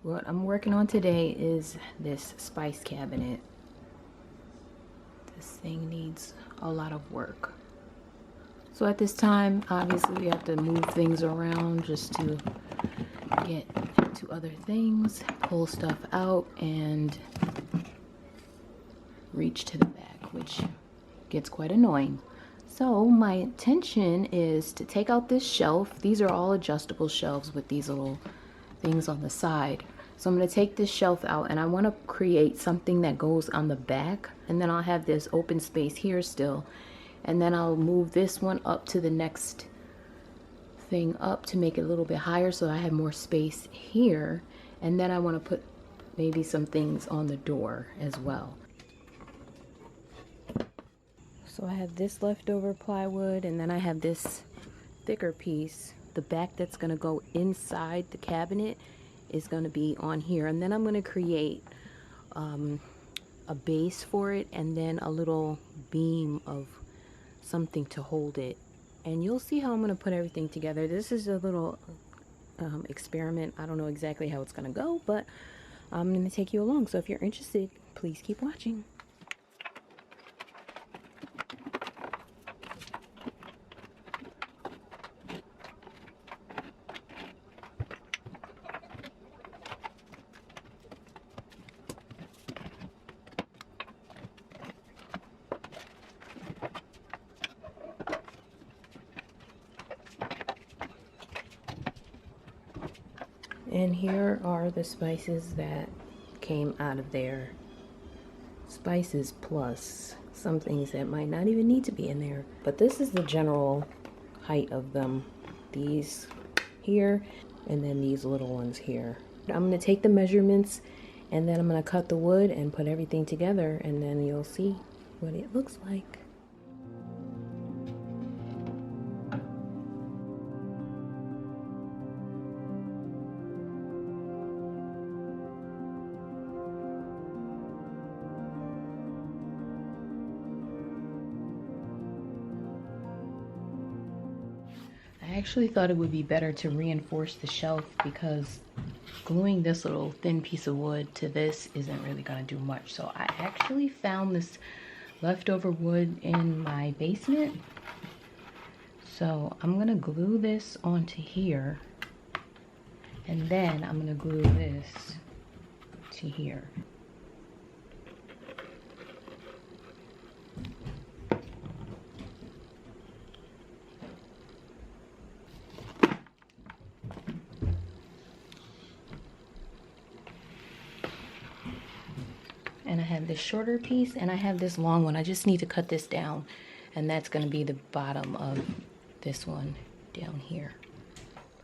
What I'm working on today is this spice cabinet. This thing needs a lot of work. So at this time, obviously we have to move things around just to get to other things, pull stuff out, and reach to the back, which gets quite annoying. So my intention is to take out this shelf. These are all adjustable shelves with these little things on the side. So I'm going to take this shelf out and I want to create something that goes on the back, and then I'll have this open space here still, and then I'll move this one up to the next thing up to make it a little bit higher so I have more space here, and then I want to put maybe some things on the door as well. So I have this leftover plywood, and then I have this thicker piece. The back that's going to go inside the cabinet is going to be on here, and then I'm going to create a base for it, and then a little beam of something to hold it, and you'll see how I'm going to put everything together. This is a little experiment. I don't know exactly how it's going to go, but I'm going to take you along. So if you're interested, please keep watching. And here are the spices that came out of there. Spices plus some things that might not even need to be in there. But this is the general height of them. These here, and then these little ones here. I'm going to take the measurements, and then I'm going to cut the wood and put everything together, and then you'll see what it looks like. I actually thought it would be better to reinforce the shelf because gluing this little thin piece of wood to this isn't really going to do much. So I actually found this leftover wood in my basement. So I'm going to glue this onto here, and then I'm going to glue this to here. And I have this shorter piece, and I have this long one. I just need to cut this down, and that's going to be the bottom of this one down here.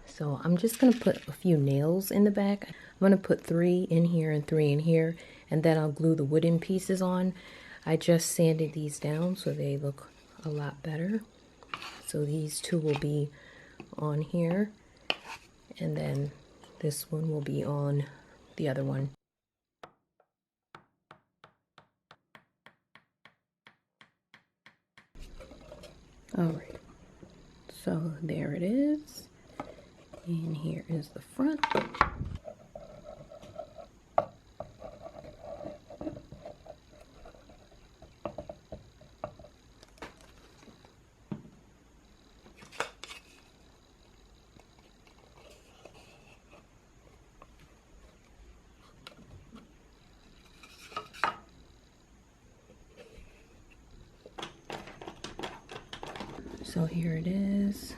So I'm just going to put a few nails in the back. I'm going to put 3 in here and 3 in here, and then I'll glue the wooden pieces on. I just sanded these down so they look a lot better. So these 2 will be on here, and then this one will be on the other one. Alright, so there it is, and here is the front. So here it is.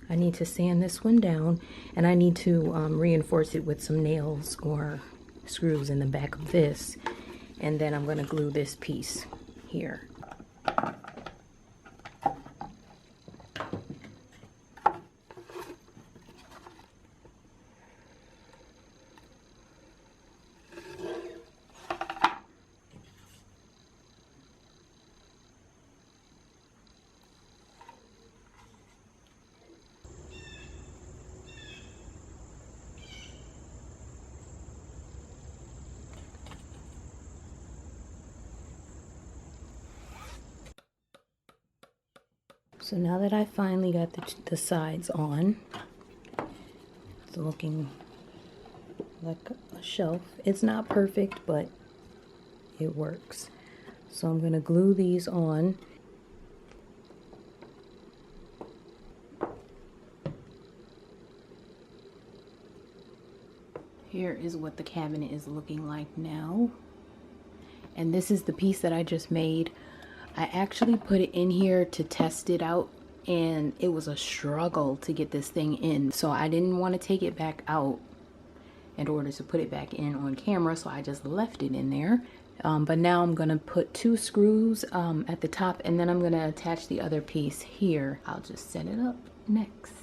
I need to sand this one down, and I need to reinforce it with some nails or screws in the back of this, and then I'm going to glue this piece here. So now that I finally got the sides on, it's looking like a shelf. It's not perfect, but it works. So I'm gonna glue these on. Here is what the cabinet is looking like now. And this is the piece that I just made. I actually put it in here to test it out, and it was a struggle to get this thing in. So I didn't want to take it back out in order to put it back in on camera, so I just left it in there. But now I'm gonna put 2 screws at the top, and then I'm gonna attach the other piece here. I'll just set it up next.